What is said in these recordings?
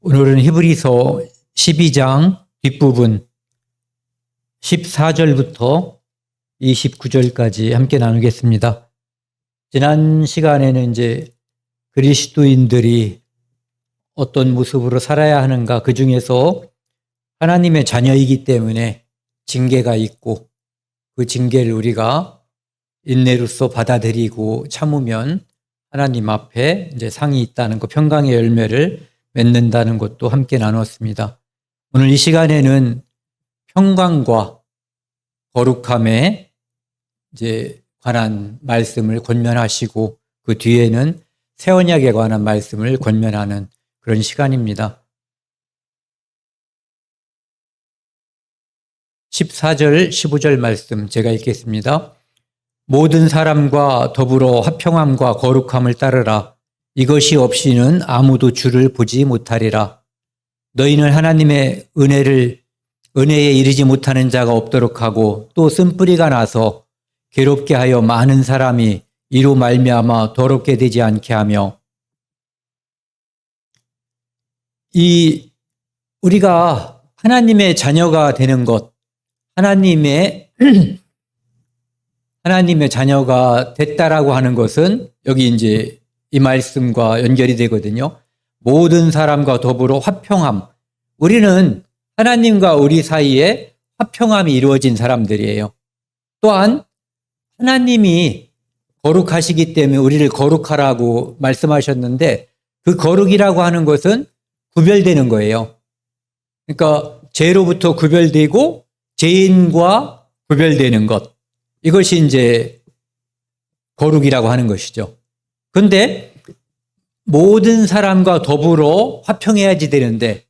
오늘은 히브리서 12장 뒷부분 14절부터 29절까지 함께 나누겠습니다. 지난 시간에는 이제 그리스도인들이 어떤 모습으로 살아야 하는가, 그 중에서 하나님의 자녀이기 때문에 징계가 있고 그 징계를 우리가 인내로써 받아들이고 참으면 하나님 앞에 이제 상이 있다는 것, 평강의 열매를 맺는다는 것도 함께 나눴습니다. 오늘 이 시간에는 평강과 거룩함에 이제 관한 말씀을 권면하시고 그 뒤에는 새 언약에 관한 말씀을 권면하는 그런 시간입니다. 14절, 15절 말씀 제가 읽겠습니다. 모든 사람과 더불어 화평함과 거룩함을 따르라. 이것이 없이는 아무도 주를 보지 못하리라. 너희는 하나님의 은혜에 이르지 못하는 자가 없도록 하고 또 쓴뿌리가 나서 괴롭게 하여 많은 사람이 이로 말미암아 더럽게 되지 않게 하며, 우리가 하나님의 자녀가 되는 것, 하나님의 자녀가 됐다라고 하는 것은 여기 이제 이 말씀과 연결이 되거든요. 모든 사람과 더불어 화평함. 우리는 하나님과 우리 사이에 화평함이 이루어진 사람들이에요. 또한 하나님이 거룩하시기 때문에 우리를 거룩하라고 말씀하셨는데, 그 거룩이라고 하는 것은 구별되는 거예요. 그러니까 죄로부터 구별되고 죄인과 구별되는 것. 이것이 이제 거룩이라고 하는 것이죠. 그런데 모든 사람과 더불어 화평해야지 되는데,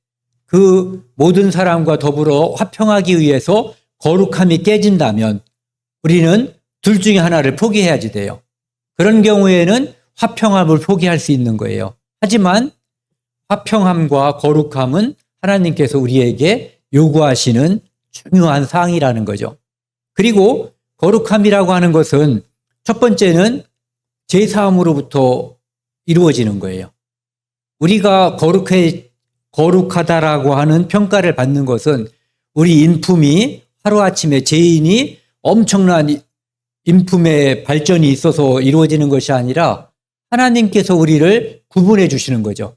그 모든 사람과 더불어 화평하기 위해서 거룩함이 깨진다면 우리는 둘 중에 하나를 포기해야지 돼요. 그런 경우에는 화평함을 포기할 수 있는 거예요. 하지만 화평함과 거룩함은 하나님께서 우리에게 요구하시는 중요한 사항이라는 거죠. 그리고 거룩함이라고 하는 것은 첫 번째는 제사함으로부터 이루어지는 거예요. 우리가 거룩하다라고 하는 평가를 받는 것은 우리 인품이 하루아침에 죄인이 엄청난 인품의 발전이 있어서 이루어지는 것이 아니라 하나님께서 우리를 구분해 주시는 거죠.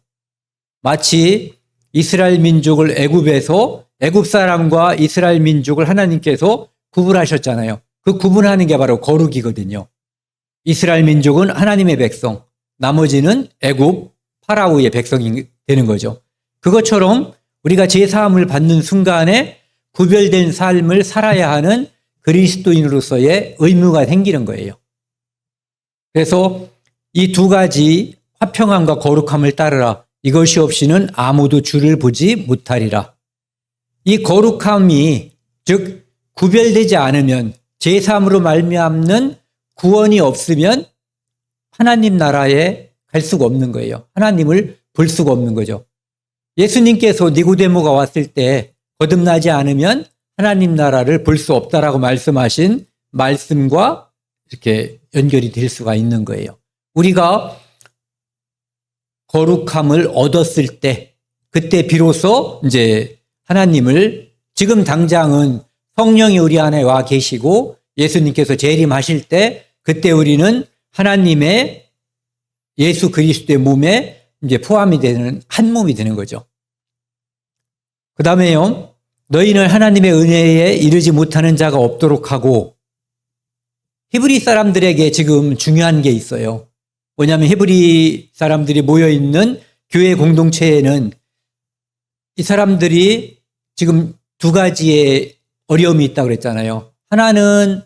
마치 이스라엘 민족을 애굽에서 애굽 사람과 이스라엘 민족을 하나님께서 구분하셨잖아요. 그 구분하는 게 바로 거룩이거든요. 이스라엘 민족은 하나님의 백성, 나머지는 애굽 파라오의 백성이 되는 거죠. 그것처럼 우리가 제사함을 받는 순간에 구별된 삶을 살아야 하는 그리스도인으로서의 의무가 생기는 거예요. 그래서 이 두 가지 화평함과 거룩함을 따르라. 이것이 없이는 아무도 주를 보지 못하리라. 이 거룩함이 즉 구별되지 않으면, 제사함으로 말미암는 구원이 없으면 하나님 나라에 갈 수가 없는 거예요. 하나님을 볼 수가 없는 거죠. 예수님께서 니고데모가 왔을 때 거듭나지 않으면 하나님 나라를 볼 수 없다라고 말씀하신 말씀과 이렇게 연결이 될 수가 있는 거예요. 우리가 거룩함을 얻었을 때, 그때 비로소 이제 하나님을, 지금 당장은 성령이 우리 안에 와 계시고 예수님께서 재림하실 때, 그때 우리는 하나님의 예수 그리스도의 몸에 이제 포함이 되는 한 몸이 되는 거죠. 그 다음에요, 너희는 하나님의 은혜에 이르지 못하는 자가 없도록 하고, 히브리 사람들에게 지금 중요한 게 있어요. 뭐냐면 히브리 사람들이 모여있는 교회 공동체에는 이 사람들이 지금 두 가지의 어려움이 있다고 그랬잖아요. 하나는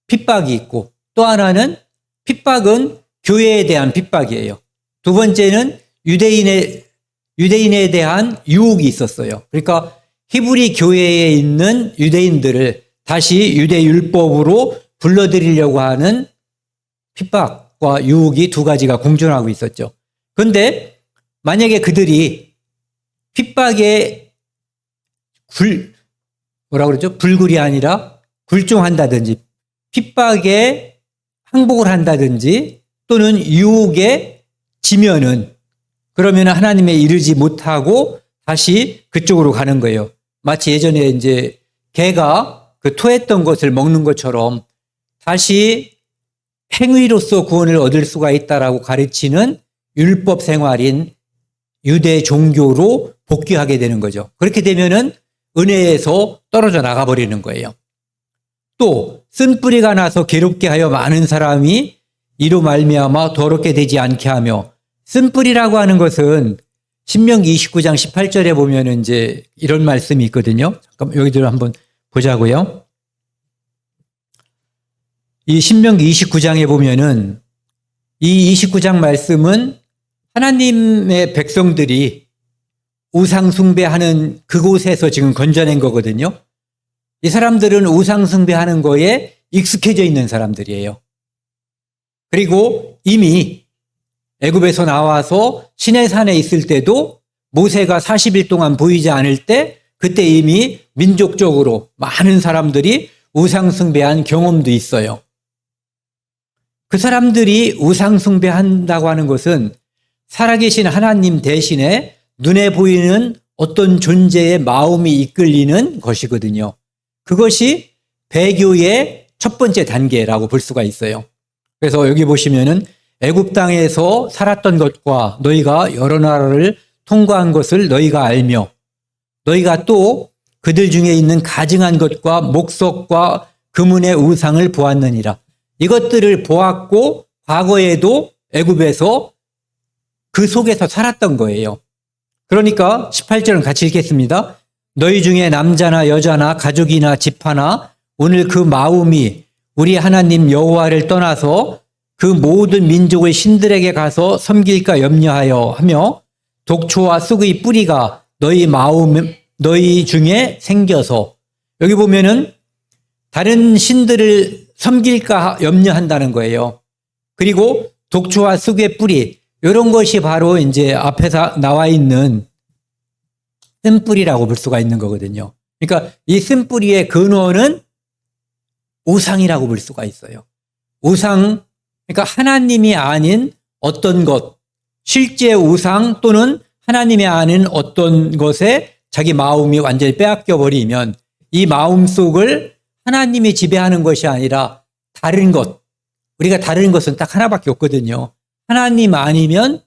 핍박이 있고, 또 하나는 핍박은 교회에 대한 핍박이에요. 두 번째는 유대인에 대한 유혹이 있었어요. 그러니까 히브리 교회에 있는 유대인들을 다시 유대 율법으로 불러들이려고 하는 핍박과 유혹이 두 가지가 공존하고 있었죠. 그런데 만약에 그들이 핍박에 불굴이 아니라 굴종한다든지, 핍박에 항복을 한다든지, 또는 유혹에 지면은, 그러면 하나님에 이르지 못하고 다시 그쪽으로 가는 거예요. 마치 예전에 이제 개가 그 토했던 것을 먹는 것처럼 다시 행위로서 구원을 얻을 수가 있다라고 가르치는 율법 생활인 유대 종교로 복귀하게 되는 거죠. 그렇게 되면은 은혜에서 떨어져 나가버리는 거예요. 또 쓴뿌리가 나서 괴롭게 하여 많은 사람이 이로 말미암아 더럽게 되지 않게 하며, 쓴뿌리라고 하는 것은 신명기 29장 18절에 보면은 이제 이런 말씀이 있거든요. 잠깐 여기들 한번 보자고요. 이 신명기 29장에 보면은 이 29장 말씀은 하나님의 백성들이 우상 숭배하는 그곳에서 지금 건져낸 거거든요. 이 사람들은 우상 숭배하는 거에 익숙해져 있는 사람들이에요. 그리고 이미 애굽에서 나와서 시내산에 있을 때도 모세가 40일 동안 보이지 않을 때 그때 이미 민족적으로 많은 사람들이 우상 숭배한 경험도 있어요. 그 사람들이 우상 숭배한다고 하는 것은 살아계신 하나님 대신에 눈에 보이는 어떤 존재의 마음이 이끌리는 것이거든요. 그것이 배교의 첫 번째 단계라고 볼 수가 있어요. 그래서 여기 보시면은 애굽 땅에서 살았던 것과 너희가 여러 나라를 통과한 것을 너희가 알며, 너희가 또 그들 중에 있는 가증한 것과 목석과 금은의 우상을 보았느니라. 이것들을 보았고 과거에도 애굽에서 그 속에서 살았던 거예요. 그러니까 18절은 같이 읽겠습니다. 너희 중에 남자나 여자나 가족이나 집하나 오늘 그 마음이 우리 하나님 여호와를 떠나서 그 모든 민족의 신들에게 가서 섬길까 염려하여 하며, 독초와 쑥의 뿌리가 너희 중에 생겨서, 여기 보면은 다른 신들을 섬길까 염려한다는 거예요. 그리고 독초와 쑥의 뿌리, 이런 것이 바로 이제 앞에서 나와 있는 쓴뿌리라고 볼 수가 있는 거거든요. 그러니까 이 쓴뿌리의 근원은 우상이라고 볼 수가 있어요. 우상, 그러니까 하나님이 아닌 어떤 것, 실제 우상 또는 하나님이 아닌 어떤 것에 자기 마음이 완전히 빼앗겨 버리면 이 마음 속을 하나님이 지배하는 것이 아니라 다른 것, 우리가 다른 것은 딱 하나밖에 없거든요. 하나님 아니면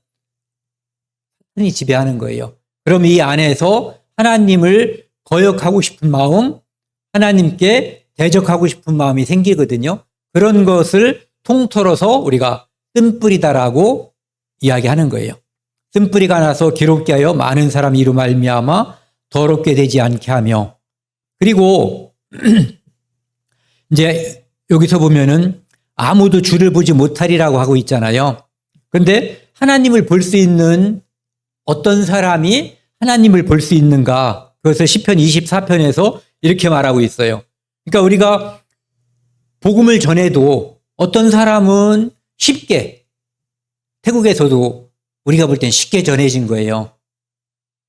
하나님이 지배하는 거예요. 그럼 이 안에서 하나님을 거역하고 싶은 마음, 하나님께 대적하고 싶은 마음이 생기거든요. 그런 것을 통틀어서 우리가 쓴뿌리다라고 이야기하는 거예요. 쓴뿌리가 나서 괴롭게 하여 많은 사람이 이로 말미암아 더럽게 되지 않게 하며, 그리고 이제 여기서 보면은 아무도 주를 보지 못하리라고 하고 있잖아요. 그런데 하나님을 볼 수 있는 어떤 사람이 하나님을 볼 수 있는가? 그것을 시편 24편에서 이렇게 말하고 있어요. 그러니까 우리가 복음을 전해도 어떤 사람은 쉽게, 태국에서도 우리가 볼 땐 쉽게 전해진 거예요.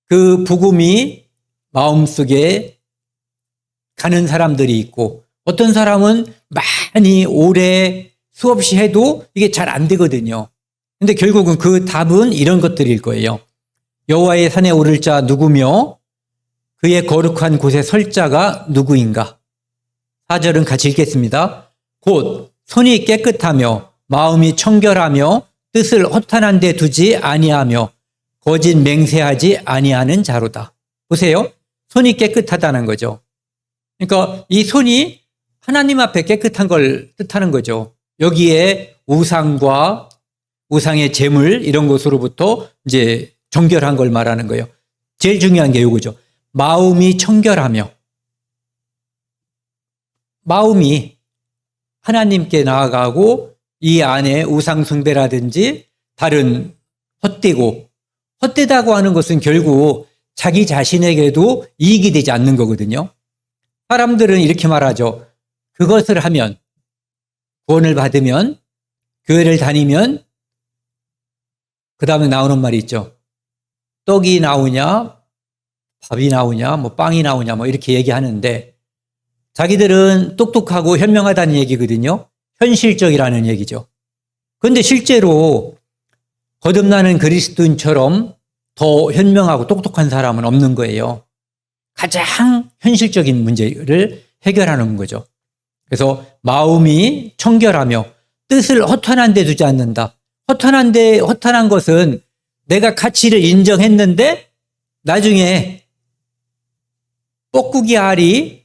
그 복음이 마음속에 가는 사람들이 있고, 어떤 사람은 많이 오래 수없이 해도 이게 잘 안 되거든요. 근데 결국은 그 답은 이런 것들일 거예요. 여호와의 산에 오를 자 누구며 그의 거룩한 곳에 설 자가 누구인가? 4절은 같이 읽겠습니다. 곧 손이 깨끗하며 마음이 청결하며 뜻을 허탄한 데 두지 아니하며 거짓 맹세하지 아니하는 자로다. 보세요. 손이 깨끗하다는 거죠. 그러니까 이 손이 하나님 앞에 깨끗한 걸 뜻하는 거죠. 여기에 우상과 우상의 제물 이런 것으로부터 이제 정결한 걸 말하는 거예요. 제일 중요한 게 이거죠. 마음이 청결하며, 마음이 하나님께 나아가고 이 안에 우상 숭배라든지 다른 헛되다고 하는 것은 결국 자기 자신에게도 이익이 되지 않는 거거든요. 사람들은 이렇게 말하죠. 그것을 하면, 구원을 받으면, 교회를 다니면, 그 다음에 나오는 말이 있죠. 떡이 나오냐, 밥이 나오냐, 뭐 빵이 나오냐, 뭐 이렇게 얘기하는데 자기들은 똑똑하고 현명하다는 얘기거든요. 현실적이라는 얘기죠. 그런데 실제로 거듭나는 그리스도인처럼 더 현명하고 똑똑한 사람은 없는 거예요. 가장 현실적인 문제를 해결하는 거죠. 그래서 마음이 청결하며 뜻을 허탄한 데 두지 않는다. 허탄한 것은 내가 가치를 인정했는데 나중에 뻐꾸기 알이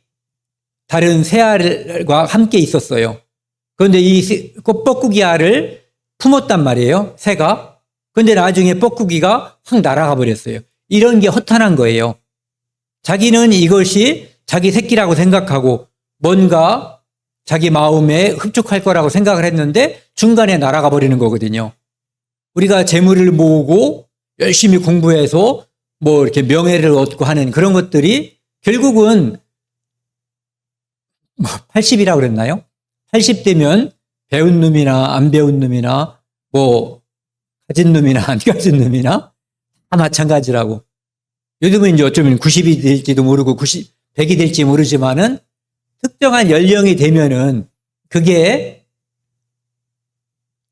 다른 새 알과 함께 있었어요. 그런데 이 뻐꾸기 알을 품었단 말이에요, 새가. 그런데 나중에 뻐꾸기가 확 날아가 버렸어요. 이런 게 허탄한 거예요. 자기는 이것이 자기 새끼라고 생각하고 뭔가 자기 마음에 흡족할 거라고 생각을 했는데 중간에 날아가 버리는 거거든요. 우리가 재물을 모으고 열심히 공부해서 뭐 이렇게 명예를 얻고 하는 그런 것들이 결국은 80이라고 그랬나요? 80대면 배운 놈이나 안 배운 놈이나 뭐 가진 놈이나 안 가진 놈이나 다 마찬가지라고. 요즘은 이제 어쩌면 90이 될지도 모르고 100이 될지 모르지만은 특정한 연령이 되면은 그게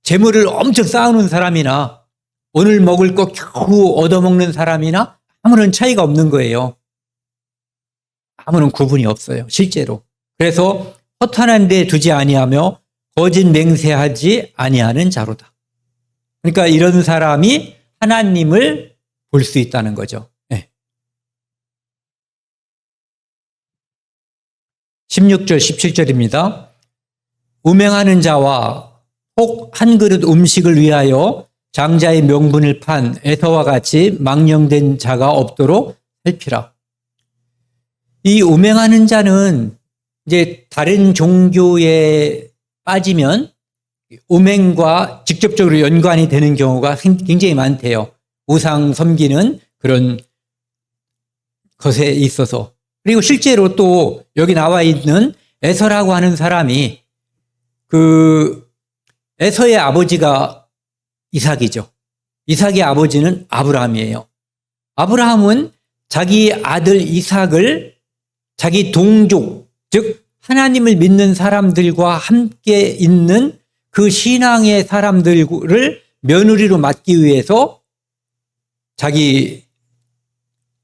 재물을 엄청 쌓아놓은 사람이나 오늘 먹을 거 겨우 얻어먹는 사람이나 아무런 차이가 없는 거예요. 아무런 구분이 없어요, 실제로. 그래서 허탄한 데 두지 아니하며 거짓 맹세하지 아니하는 자로다. 그러니까 이런 사람이 하나님을 볼 수 있다는 거죠. 네. 16절, 17절입니다. 음행하는 자와 혹 한 그릇 음식을 위하여 장자의 명분을 판 에서와 같이 망령된 자가 없도록 살피라. 이 음행하는 자는 이제 다른 종교에 빠지면 음행과 직접적으로 연관이 되는 경우가 굉장히 많대요. 우상 섬기는 그런 것에 있어서. 그리고 실제로 또 여기 나와 있는 에서라고 하는 사람이 그 에서의 아버지가 이삭이죠. 이삭의 아버지는 아브라함이에요. 아브라함은 자기 아들 이삭을 자기 동족, 즉 하나님을 믿는 사람들과 함께 있는 그 신앙의 사람들을 며느리로 맡기 위해서 자기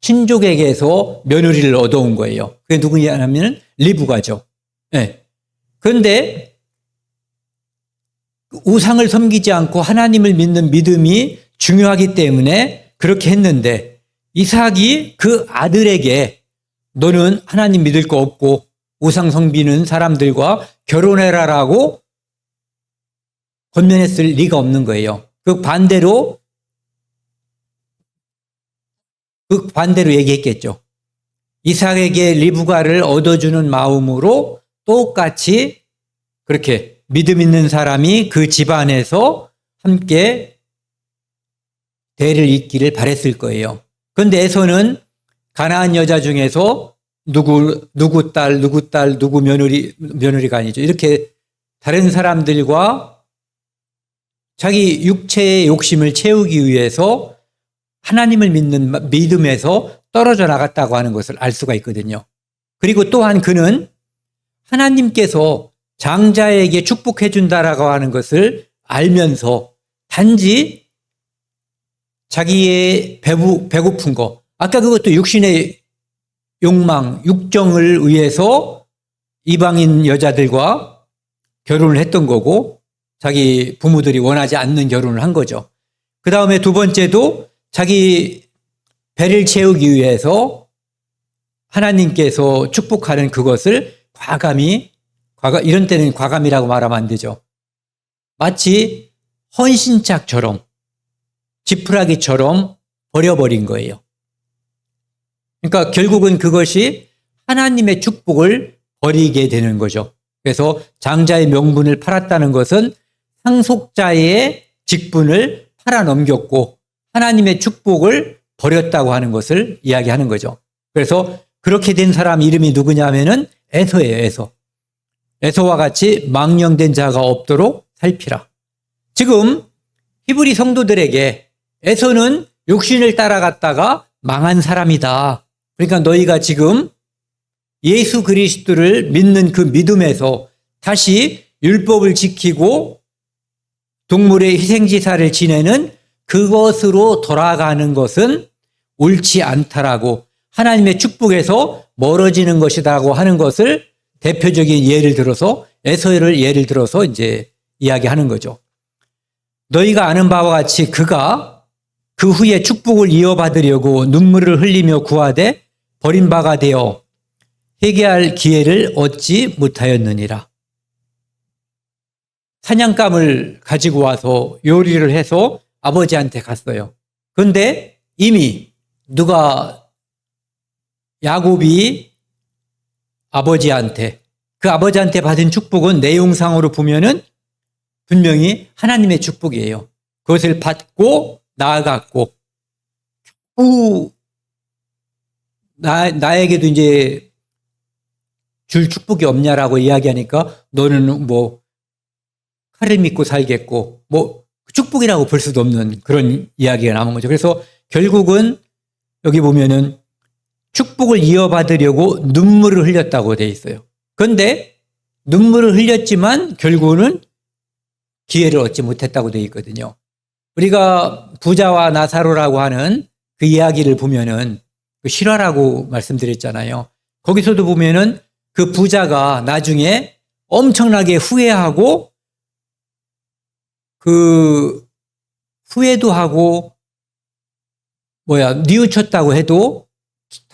친족에게서 며느리를 얻어온 거예요. 그게 누구냐면 리브가죠. 네. 그런데 우상을 섬기지 않고 하나님을 믿는 믿음이 중요하기 때문에 그렇게 했는데 이삭이 그 아들에게 너는 하나님 믿을 거 없고 우상 섬기는 사람들과 결혼해라라고 권면했을 리가 없는 거예요. 그 반대로 얘기했겠죠. 이삭에게 리브가를 얻어주는 마음으로 똑같이 그렇게 믿음 있는 사람이 그 집안에서 함께 대를 잇기를 바랬을 거예요. 그런데 에서는 가나안 여자 중에서 누구 딸, 누구 며느리가 아니죠. 이렇게 다른 사람들과 자기 육체의 욕심을 채우기 위해서 하나님을 믿는 믿음에서 떨어져 나갔다고 하는 것을 알 수가 있거든요. 그리고 또한 그는 하나님께서 장자에게 축복해 준다라고 하는 것을 알면서 단지 자기의 배고픈 거, 아까 그것도 육신의 욕망, 육정을 위해서 이방인 여자들과 결혼을 했던 거고 자기 부모들이 원하지 않는 결혼을 한 거죠. 그 다음에 두 번째도 자기 배를 채우기 위해서 하나님께서 축복하는 그것을 이런 때는 과감이라고 말하면 안 되죠. 마치 헌신짝처럼 지푸라기처럼 버려버린 거예요. 그러니까 결국은 그것이 하나님의 축복을 버리게 되는 거죠. 그래서 장자의 명분을 팔았다는 것은 상속자의 직분을 팔아넘겼고 하나님의 축복을 버렸다고 하는 것을 이야기하는 거죠. 그래서 그렇게 된 사람 이름이 누구냐면은 에서예요, 에서. 에서와 같이 망령된 자가 없도록 살피라. 지금 히브리 성도들에게 에서는 육신을 따라갔다가 망한 사람이다. 그러니까 너희가 지금 예수 그리스도를 믿는 그 믿음에서 다시 율법을 지키고 동물의 희생제사를 지내는 그것으로 돌아가는 것은 옳지 않다라고, 하나님의 축복에서 멀어지는 것이라고 하는 것을 대표적인 예를 들어서, 에서를 예를 들어서 이제 이야기하는 거죠. 너희가 아는 바와 같이 그가 그 후에 축복을 이어받으려고 눈물을 흘리며 구하되 버린 바가 되어 회개할 기회를 얻지 못하였느니라. 사냥감을 가지고 와서 요리를 해서 아버지한테 갔어요. 그런데 이미 야곱이 아버지한테, 그 아버지한테 받은 축복은 내용상으로 보면은 분명히 하나님의 축복이에요. 그것을 받고 나아갔고, 나에게도 이제 줄 축복이 없냐라고 이야기하니까 너는 뭐 칼을 믿고 살겠고, 뭐 축복이라고 볼 수도 없는 그런 이야기가 남은 거죠. 그래서 결국은 여기 보면은 축복을 이어받으려고 눈물을 흘렸다고 돼 있어요. 그런데 눈물을 흘렸지만 결국은 기회를 얻지 못했다고 돼 있거든요. 우리가 부자와 나사로라고 하는 그 이야기를 보면은 그 실화라고 말씀드렸잖아요. 거기서도 보면은 그 부자가 나중에 엄청나게 후회하고, 그 후회도 하고 뉘우쳤다고 해도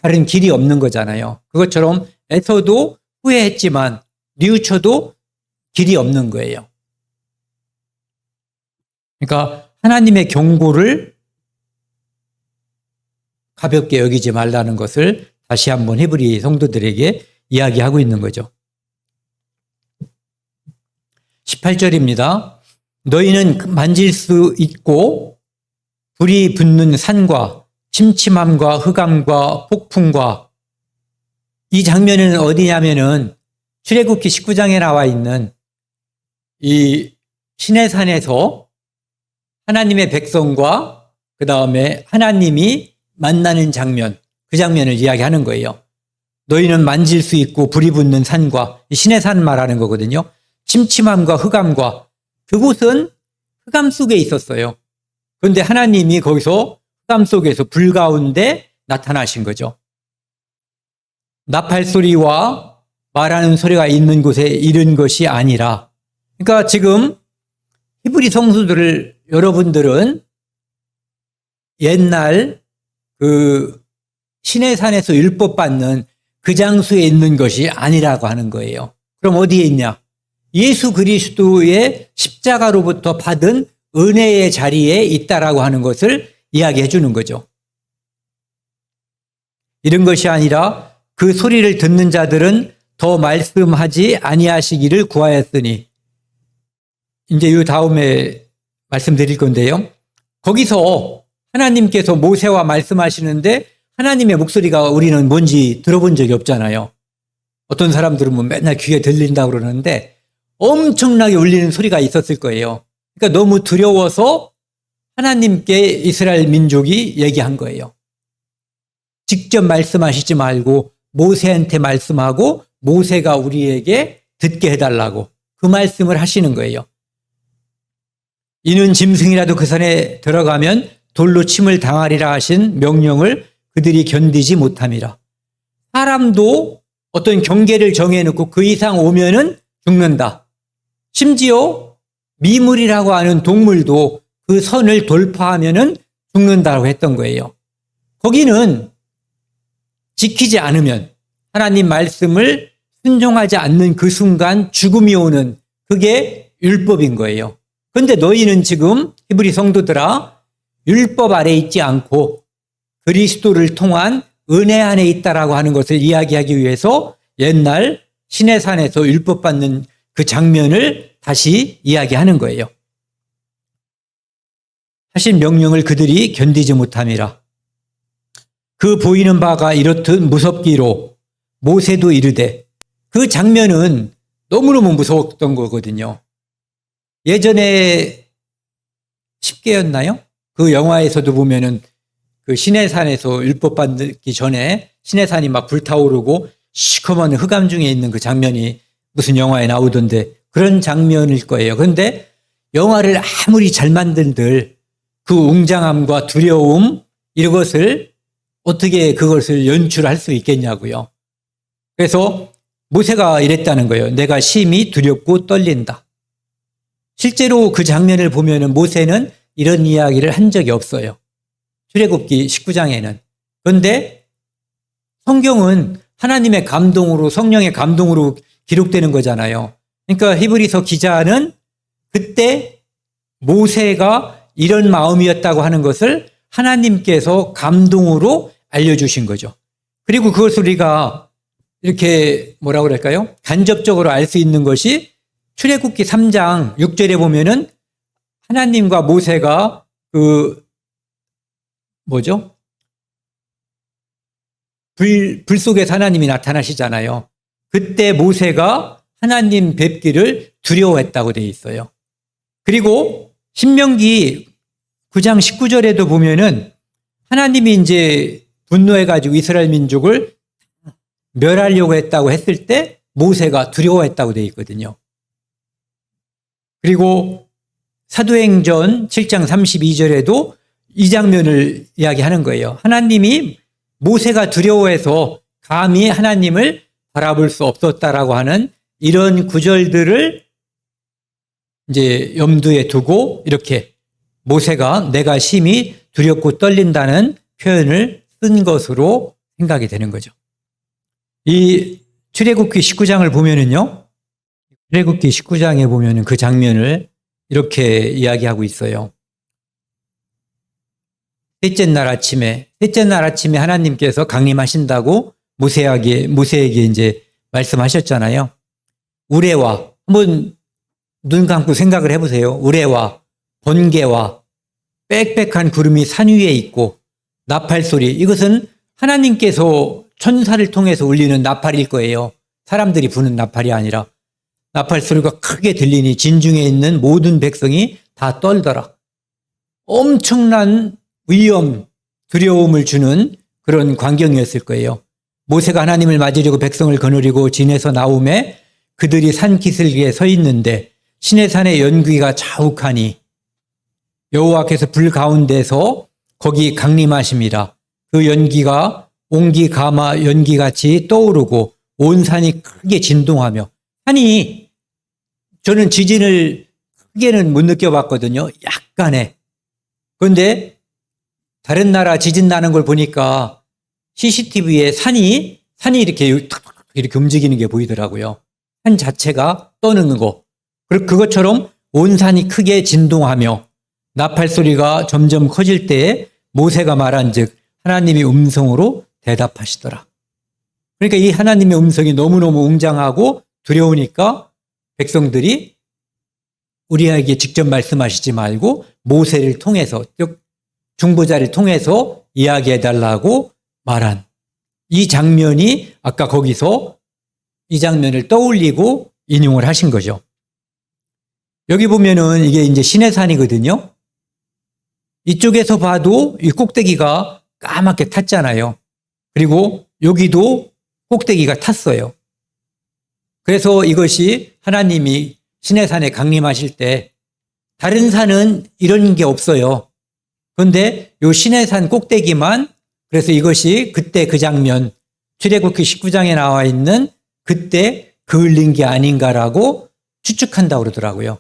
다른 길이 없는 거잖아요. 그것처럼 에서도 후회했지만 뉘우쳐도 길이 없는 거예요. 그러니까 하나님의 경고를 가볍게 여기지 말라는 것을 다시 한번 히브리 성도들에게 이야기하고 있는 거죠. 18절입니다. 너희는 만질 수 있고 불이 붙는 산과 침침함과 흑암과 폭풍과, 이 장면은 어디냐면은 출애굽기 19장에 나와 있는 이 시내산에서 하나님의 백성과 그 다음에 하나님이 만나는 장면, 그 장면을 이야기하는 거예요. 너희는 만질 수 있고 불이 붙는 산과, 시내산 말하는 거거든요. 침침함과 흑암과, 그곳은 흑암 속에 있었어요. 그런데 하나님이 거기서 흑암 속에서 불 가운데 나타나신 거죠. 나팔 소리와 말하는 소리가 있는 곳에 이른 것이 아니라, 그러니까 지금 히브리 성도들을, 여러분들은 옛날 그 시내산에서 율법 받는 그 장소에 있는 것이 아니라고 하는 거예요. 그럼 어디에 있냐? 예수 그리스도의 십자가로부터 받은 은혜의 자리에 있다라고 하는 것을 이야기해 주는 거죠. 이런 것이 아니라 그 소리를 듣는 자들은 더 말씀하지 아니하시기를 구하였으니, 이제 이 다음에 말씀드릴 건데요. 거기서 하나님께서 모세와 말씀하시는데 하나님의 목소리가 우리는 뭔지 들어본 적이 없잖아요. 어떤 사람들은 뭐 맨날 귀에 들린다고 그러는데 엄청나게 울리는 소리가 있었을 거예요. 그러니까 너무 두려워서 하나님께 이스라엘 민족이 얘기한 거예요. 직접 말씀하시지 말고 모세한테 말씀하고 모세가 우리에게 듣게 해달라고 그 말씀을 하시는 거예요. 이는 짐승이라도 그 산에 들어가면 돌로 침을 당하리라 하신 명령을 그들이 견디지 못함이라. 사람도 어떤 경계를 정해놓고 그 이상 오면은 죽는다. 심지어 미물이라고 하는 동물도 그 선을 돌파하면은 죽는다고 했던 거예요. 거기는 지키지 않으면, 하나님 말씀을 순종하지 않는 그 순간 죽음이 오는, 그게 율법인 거예요. 그런데 너희는 지금 히브리 성도들아 율법 아래 있지 않고 그리스도를 통한 은혜 안에 있다라고 하는 것을 이야기하기 위해서 옛날 시내산에서 율법 받는 그 장면을 다시 이야기하는 거예요. 하신 명령을 그들이 견디지 못함이라. 그 보이는 바가 이렇듯 무섭기로 모세도 이르되, 그 장면은 너무너무 무서웠던 거거든요. 예전에 10개였나요? 그 영화에서도 보면은 그 시내산에서 율법 받기 전에 시내산이 막 불타오르고 시커먼 흑암 중에 있는 그 장면이 무슨 영화에 나오던데 그런 장면일 거예요. 그런데 영화를 아무리 잘 만든들 그 웅장함과 두려움 이것을 어떻게 그것을 연출할 수 있겠냐고요. 그래서 모세가 이랬다는 거예요. 내가 심히 두렵고 떨린다. 실제로 그 장면을 보면은 모세는 이런 이야기를 한 적이 없어요. 출애굽기 19장에는. 그런데 성경은 하나님의 감동으로, 성령의 감동으로 기록되는 거잖아요. 그러니까 히브리서 기자는 그때 모세가 이런 마음이었다고 하는 것을 하나님께서 감동으로 알려주신 거죠. 그리고 그것을 우리가 이렇게 뭐라고 그럴까요? 간접적으로 알 수 있는 것이 출애굽기 3장 6절에 보면은 하나님과 모세가 불 속에서 하나님이 나타나시잖아요. 그때 모세가 하나님 뵙기를 두려워했다고 되어 있어요. 그리고 신명기 9장 19절에도 보면은 하나님이 이제 분노해가지고 이스라엘 민족을 멸하려고 했다고 했을 때 모세가 두려워했다고 되어 있거든요. 그리고 사도행전 7장 32절에도 이 장면을 이야기하는 거예요. 하나님이 모세가 두려워해서 감히 하나님을 바라볼 수 없었다라고 하는 이런 구절들을 이제 염두에 두고 이렇게 모세가 내가 심히 두렵고 떨린다는 표현을 쓴 것으로 생각이 되는 거죠. 이 출애굽기 19장을 보면은요, 출애굽기 19장에 보면은 그 장면을 이렇게 이야기하고 있어요. 셋째 날 아침에 하나님께서 강림하신다고 모세에게 이제 말씀하셨잖아요. 우레와, 한번 눈 감고 생각을 해보세요. 우레와 번개와 빽빽한 구름이 산 위에 있고 나팔 소리, 이것은 하나님께서 천사를 통해서 울리는 나팔일 거예요. 사람들이 부는 나팔이 아니라 나팔 소리가 크게 들리니 진중에 있는 모든 백성이 다 떨더라. 엄청난 위험, 두려움을 주는 그런 광경이었을 거예요. 모세가 하나님을 맞으려고 백성을 거느리고 진에서 나오매 그들이 산 기슭에 서 있는데 시내산의 연기가 자욱하니 여호와께서 불 가운데서 거기 강림하심이라. 그 연기가 옹기 가마 연기같이 떠오르고 온 산이 크게 진동하며, 산이 저는 지진을 크게는 못 느껴봤거든요. 약간의. 그런데 다른 나라 지진 나는 걸 보니까 CCTV에 산이 이렇게 움직이는 게 보이더라고요. 산 자체가 떠는 거. 그리고 그것처럼 온 산이 크게 진동하며 나팔 소리가 점점 커질 때에 모세가 말한 즉 하나님이 음성으로 대답하시더라. 그러니까 이 하나님의 음성이 너무너무 웅장하고 두려우니까 백성들이 우리에게 직접 말씀하시지 말고 모세를 통해서, 즉 중보자를 통해서 이야기해달라고 말한 이 장면이 아까 거기서 이 장면을 떠올리고 인용을 하신 거죠. 여기 보면은 이게 이제 시내산이거든요. 이쪽에서 봐도 이 꼭대기가 까맣게 탔잖아요. 그리고 여기도 꼭대기가 탔어요. 그래서 이것이 하나님이 시내산에 강림하실 때 다른 산은 이런 게 없어요. 그런데 이 시내산 꼭대기만, 그래서 이것이 그때 그 장면, 출애굽기 19장에 나와 있는 그때 그을린 게 아닌가라고 추측한다고 그러더라고요.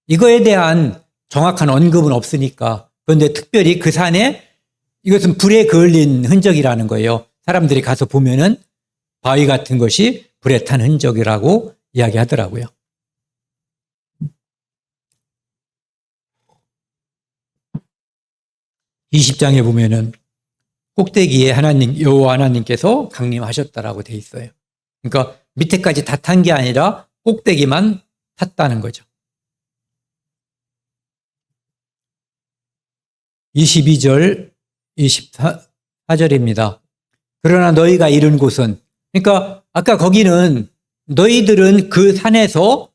이거에 대한 정확한 언급은 없으니까. 그런데 특별히 그 산에 이것은 불에 그을린 흔적이라는 거예요. 사람들이 가서 보면은 바위 같은 것이 불에 탄 흔적이라고 이야기하더라고요. (20장에) 보면은 꼭대기에 여호와 하나님께서 강림하셨다라고 돼 있어요. 그러니까 밑에까지 다 탄 게 아니라 꼭대기만 탔다는 거죠. 22절, 24절입니다. 그러나 너희가 이른 곳은, 그러니까 아까 거기는 너희들은 그 산에서,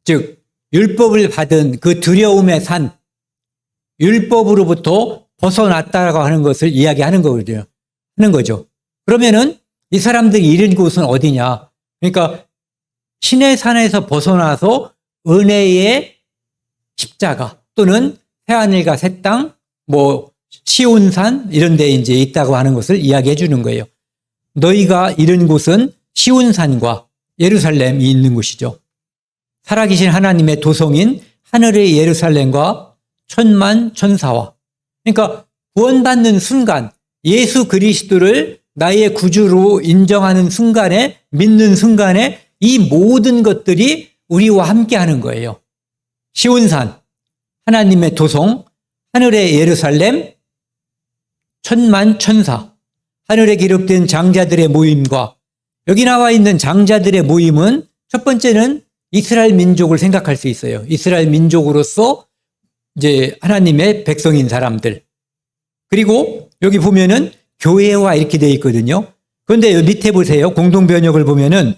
즉 율법을 받은 그 두려움의 산, 율법으로부터 벗어났다라고 하는 것을 이야기하는 거거든요. 하는 거죠. 그러면은 이 사람들이 이른 곳은 어디냐? 그러니까 신의 산에서 벗어나서 은혜의 십자가 또는 새하늘과 새 땅, 시온산 이런 데 이제 있다고 하는 것을 이야기해 주는 거예요. 너희가 이른 곳은 시온산과 예루살렘이 있는 곳이죠. 살아계신 하나님의 도성인 하늘의 예루살렘과 천만 천사와, 그러니까 구원받는 순간 예수 그리스도를 나의 구주로 인정하는 순간에, 믿는 순간에 이 모든 것들이 우리와 함께 하는 거예요. 시온산, 하나님의 도성, 하늘의 예루살렘, 천만 천사, 하늘에 기록된 장자들의 모임과, 여기 나와 있는 장자들의 모임은 첫 번째는 이스라엘 민족을 생각할 수 있어요. 이스라엘 민족으로서 이제 하나님의 백성인 사람들. 그리고 여기 보면은 교회와 이렇게 되어 있거든요. 그런데 여기 밑에 보세요. 공동번역을 보면은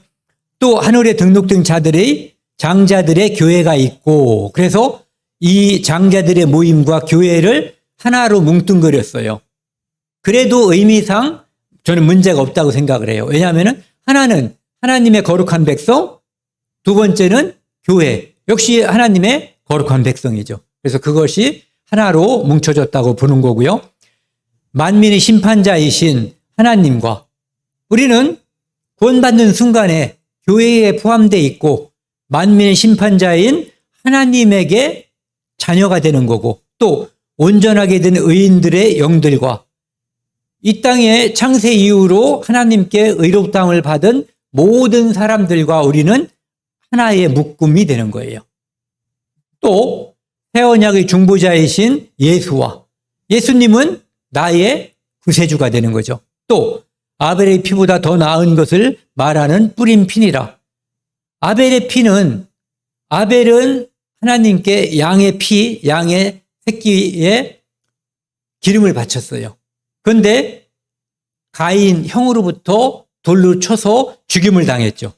또 하늘에 등록된 자들의 장자들의 교회가 있고, 그래서 이 장자들의 모임과 교회를 하나로 뭉뚱그렸어요. 그래도 의미상 저는 문제가 없다고 생각을 해요. 왜냐하면 하나는 하나님의 거룩한 백성, 두 번째는 교회, 역시 하나님의 거룩한 백성이죠. 그래서 그것이 하나로 뭉쳐졌다고 보는 거고요. 만민의 심판자이신 하나님과 우리는 구원받는 순간에 교회에 포함되어 있고 만민의 심판자인 하나님에게 자녀가 되는 거고, 또 온전하게 된 의인들의 영들과 이 땅의 창세 이후로 하나님께 의롭다함을 받은 모든 사람들과 우리는 하나의 묶음이 되는 거예요. 또 새언약의 중보자이신 예수와, 예수님은 나의 구세주가 되는 거죠. 또 아벨의 피보다 더 나은 것을 말하는 뿌린 피니라. 아벨의 피는, 아벨은 하나님께 양의 피, 양의 새끼에 기름을 바쳤어요. 그런데 가인 형으로부터 돌로 쳐서 죽임을 당했죠.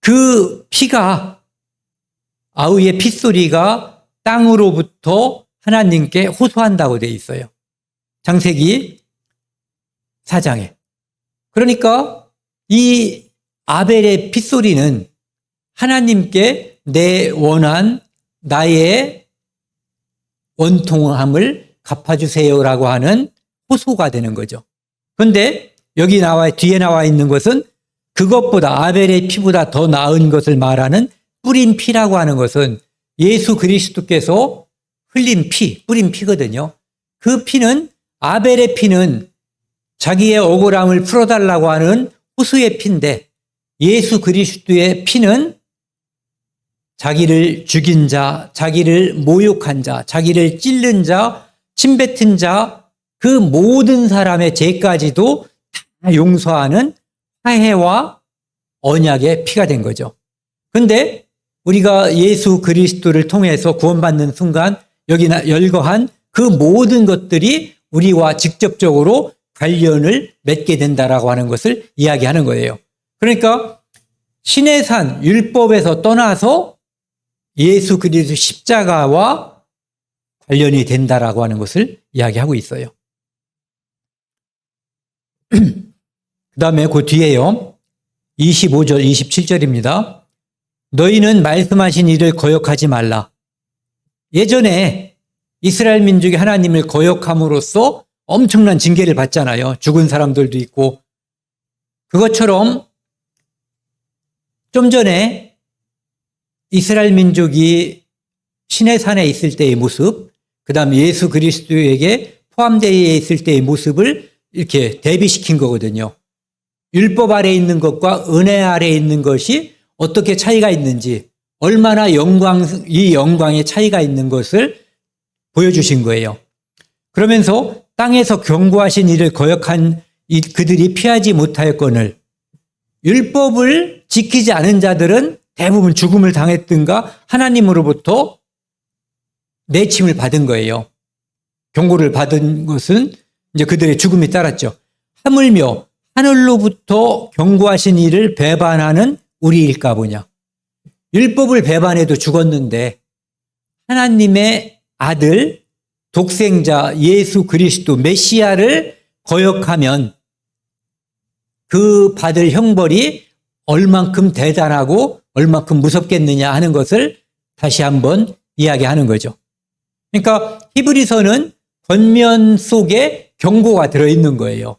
그 피가, 아우의 핏소리가 땅으로부터 하나님께 호소한다고 되어 있어요. 창세기 4장에. 그러니까 이 아벨의 핏소리는 하나님께 내 원한 나의 원통함을 갚아주세요라고 하는 호소가 되는 거죠. 그런데 여기 뒤에 나와 있는 것은 그것보다, 아벨의 피보다 더 나은 것을 말하는 뿌린 피라고 하는 것은 예수 그리스도께서 흘린 피, 뿌린 피거든요. 그 피는, 아벨의 피는 자기의 억울함을 풀어달라고 하는 호소의 피인데, 예수 그리스도의 피는 자기를 죽인 자, 자기를 모욕한 자, 자기를 찔른 자, 침뱉은 자, 그 모든 사람의 죄까지도 다 용서하는 화해와 언약의 피가 된 거죠. 그런데 우리가 예수 그리스도를 통해서 구원받는 순간 여기 열거한 그 모든 것들이 우리와 직접적으로 관련을 맺게 된다라고 하는 것을 이야기하는 거예요. 그러니까 신의 산, 율법에서 떠나서 예수 그리스도 십자가와 관련이 된다라고 하는 것을 이야기하고 있어요. 그 다음에 그 뒤에요. 25절, 27절입니다. 너희는 말씀하신 일을 거역하지 말라. 예전에 이스라엘 민족이 하나님을 거역함으로써 엄청난 징계를 받잖아요. 죽은 사람들도 있고. 그것처럼 좀 전에 이스라엘 민족이 시내산에 있을 때의 모습, 그 다음에 예수 그리스도에게 포함되어 있을 때의 모습을 이렇게 대비시킨 거거든요. 율법 아래에 있는 것과 은혜 아래에 있는 것이 어떻게 차이가 있는지, 얼마나 이 영광의 차이가 있는 것을 보여주신 거예요. 그러면서 땅에서 경고하신 일을 거역한 그들이 피하지 못하였거늘, 율법을 지키지 않은 자들은 대부분 죽음을 당했든가 하나님으로부터 내침을 받은 거예요. 경고를 받은 것은 이제 그들의 죽음이 따랐죠. 하물며 하늘로부터 경고하신 일을 배반하는 우리일까 보냐. 율법을 배반해도 죽었는데 하나님의 아들, 독생자 예수 그리스도 메시아를 거역하면 그 받을 형벌이 얼만큼 대단하고 얼만큼 무섭겠느냐 하는 것을 다시 한번 이야기하는 거죠. 그러니까 히브리서는 권면 속에 경고가 들어있는 거예요.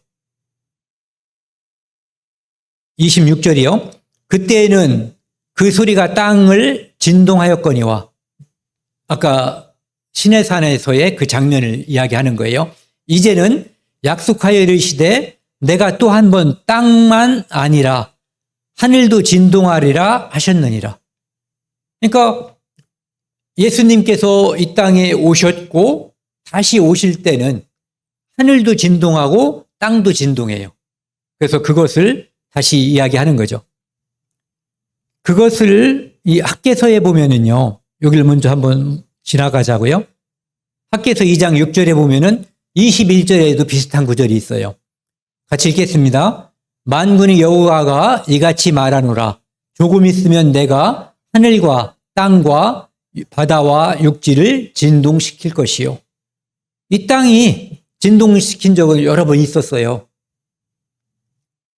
26절이요. 그때는 그 소리가 땅을 진동하였거니와, 아까 시내산에서의 그 장면을 이야기하는 거예요. 이제는 약속하여 이르시되 내가 또 한 번 땅만 아니라 하늘도 진동하리라 하셨느니라. 그러니까 예수님께서 이 땅에 오셨고 다시 오실 때는 하늘도 진동하고 땅도 진동해요. 그래서 그것을 다시 이야기하는 거죠. 그것을 이 학개서에 보면은요, 여기를 먼저 한번 지나가자고요. 학개서 2장 6절에 보면은 21절에도 비슷한 구절이 있어요. 같이 읽겠습니다. 만군의 여호와가 이같이 말하노라. 조금 있으면 내가 하늘과 땅과 바다와 육지를 진동시킬 것이요. 이 땅이 진동시킨 적은 여러 번 있었어요.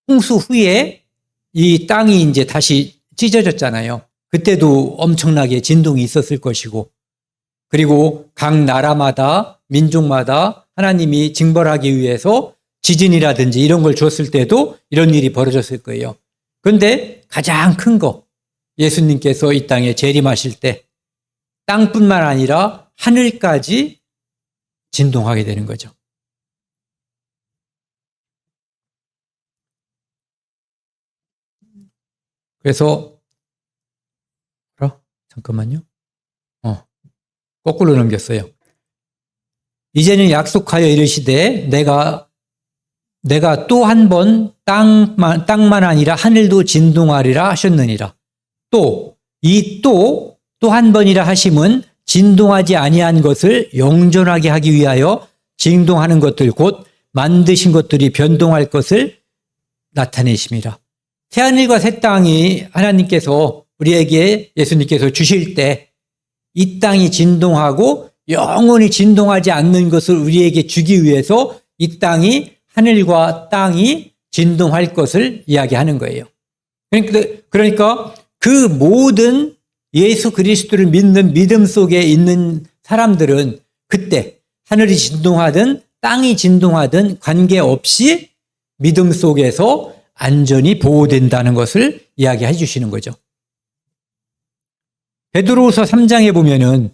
홍수 후에 이 땅이 이제 다시 찢어졌잖아요. 그때도 엄청나게 진동이 있었을 것이고, 그리고 각 나라마다 민족마다 하나님이 징벌하기 위해서 지진이라든지 이런 걸 줬을 때도 이런 일이 벌어졌을 거예요. 그런데 가장 큰 거, 예수님께서 이 땅에 재림하실 때 땅뿐만 아니라 하늘까지 진동하게 되는 거죠. 그래서 잠깐만요. 거꾸로 넘겼어요. 이제는 약속하여 이르시되 내가 또 한 번 땅만 아니라 하늘도 진동하리라 하셨느니라. 또 한 번이라 하심은 진동하지 아니한 것을 영존하게 하기 위하여 진동하는 것들 곧 만드신 것들이 변동할 것을 나타내심이라. 새하늘과 새 땅이 하나님께서 우리에게 예수님께서 주실 때 이 땅이 진동하고 영원히 진동하지 않는 것을 우리에게 주기 위해서 이 땅이 하늘과 땅이 진동할 것을 이야기하는 거예요. 그러니까 그 모든 예수 그리스도를 믿는 믿음 속에 있는 사람들은 그때 하늘이 진동하든 땅이 진동하든 관계없이 믿음 속에서 안전히 보호된다는 것을 이야기해 주시는 거죠. 베드로후서 3장에 보면은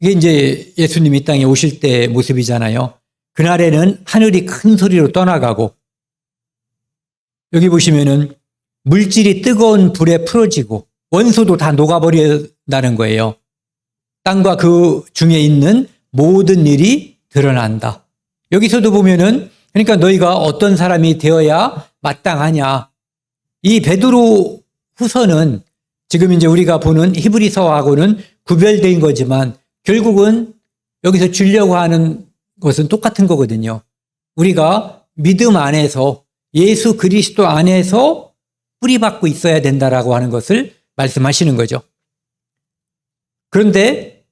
이게 이제 예수님이 이 땅에 오실 때의 모습이잖아요. 그날에는 하늘이 큰 소리로 떠나가고, 여기 보시면은 물질이 뜨거운 불에 풀어지고 원소도 다 녹아버린다는 거예요. 땅과 그 중에 있는 모든 일이 드러난다. 여기서도 보면은 그러니까 너희가 어떤 사람이 되어야 마땅하냐. 이 베드로 후서는 지금 이제 우리가 보는 히브리서하고는 구별된 거지만 결국은 여기서 주려고 하는 것은 똑같은 거거든요. 우리가 믿음 안에서 예수 그리스도 안에서 뿌리박고 있어야 된다라고 하는 것을 말씀하시는 거죠. 그런데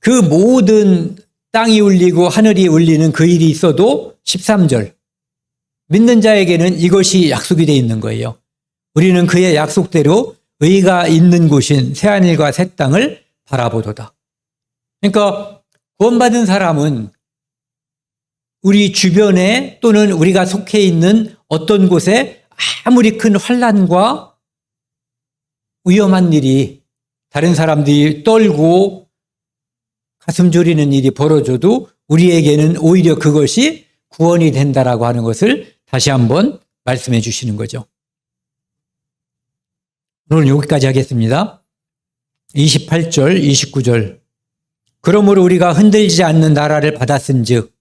그 모든 땅이 울리고 하늘이 울리는 그 일이 있어도 13절 믿는 자에게는 이것이 약속이 되어 있는 거예요. 우리는 그의 약속대로 의가 있는 곳인 새하늘과 새 땅을 바라보도다. 그러니까 구원받은 사람은 우리 주변에 또는 우리가 속해 있는 어떤 곳에 아무리 큰 환난과 위험한 일이 다른 사람들이 떨고 가슴 졸이는 일이 벌어져도 우리에게는 오히려 그것이 구원이 된다라고 하는 것을 다시 한번 말씀해 주시는 거죠. 오늘 여기까지 하겠습니다. 28절, 29절. 그러므로 우리가 흔들리지 않는 나라를 받았은즉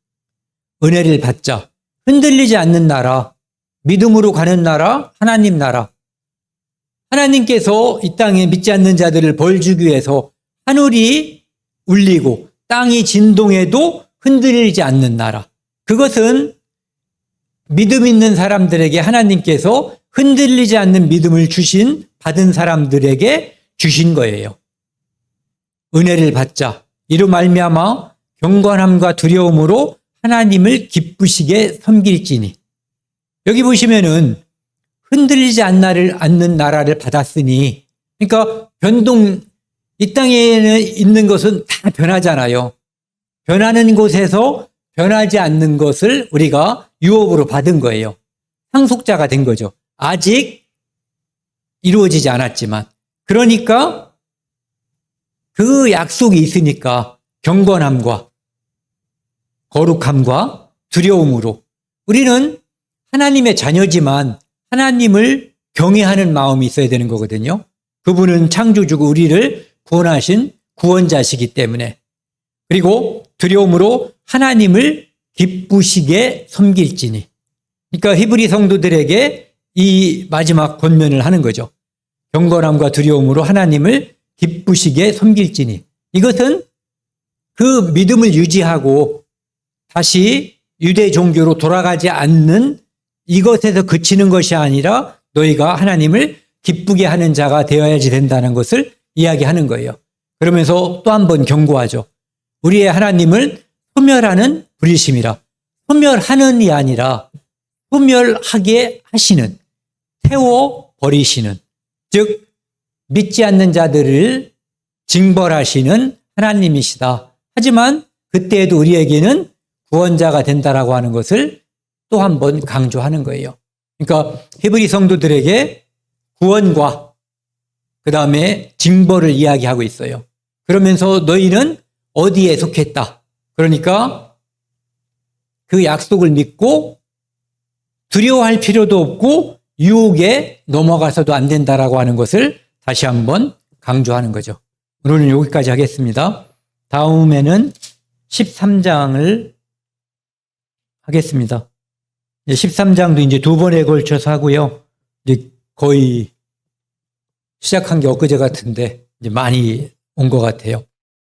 은혜를 받자. 흔들리지 않는 나라, 믿음으로 가는 나라, 하나님 나라. 하나님께서 이 땅에 믿지 않는 자들을 벌 주기 위해서 하늘이 울리고 땅이 진동해도 흔들리지 않는 나라. 그것은 믿음 있는 사람들에게 하나님께서 흔들리지 않는 믿음을 받은 사람들에게 주신 거예요. 은혜를 받자. 이로 말미암아 경건함과 두려움으로 하나님을 기쁘시게 섬길지니. 여기 보시면은 흔들리지 않는 나라를 받았으니, 그러니까 이 땅에 있는 것은 다 변하잖아요. 변하는 곳에서 변하지 않는 것을 우리가 유업으로 받은 거예요. 상속자가 된 거죠. 아직 이루어지지 않았지만. 그러니까 그 약속이 있으니까 경건함과 거룩함과 두려움으로 우리는 하나님의 자녀지만 하나님을 경외하는 마음이 있어야 되는 거거든요. 그분은 창조주고 우리를 구원하신 구원자시기 때문에. 그리고 두려움으로 하나님을 기쁘시게 섬길지니. 그러니까 히브리 성도들에게 이 마지막 권면을 하는 거죠. 경건함과 두려움으로 하나님을 기쁘시게 섬길지니. 이것은 그 믿음을 유지하고 다시 유대 종교로 돌아가지 않는 이것에서 그치는 것이 아니라 너희가 하나님을 기쁘게 하는 자가 되어야지 된다는 것을 이야기하는 거예요. 그러면서 또 한 번 경고하죠. 우리의 하나님을 소멸하는 불의심이라. 소멸하는이 아니라 소멸하게 하시는, 태워 버리시는, 즉 믿지 않는 자들을 징벌하시는 하나님이시다. 하지만 그때에도 우리에게는 구원자가 된다라고 하는 것을 또 한 번 강조하는 거예요. 그러니까 히브리 성도들에게 구원과 그 다음에 징벌을 이야기하고 있어요. 그러면서 너희는 어디에 속했다. 그러니까 그 약속을 믿고 두려워할 필요도 없고 유혹에 넘어가서도 안 된다라고 하는 것을 다시 한번 강조하는 거죠. 오늘은 여기까지 하겠습니다. 다음에는 13장을 하겠습니다. 13장도 이제 두 번에 걸쳐서 하고요. 이제 거의 시작한 게 엊그제 같은데 이제 많이 온 것 같아요.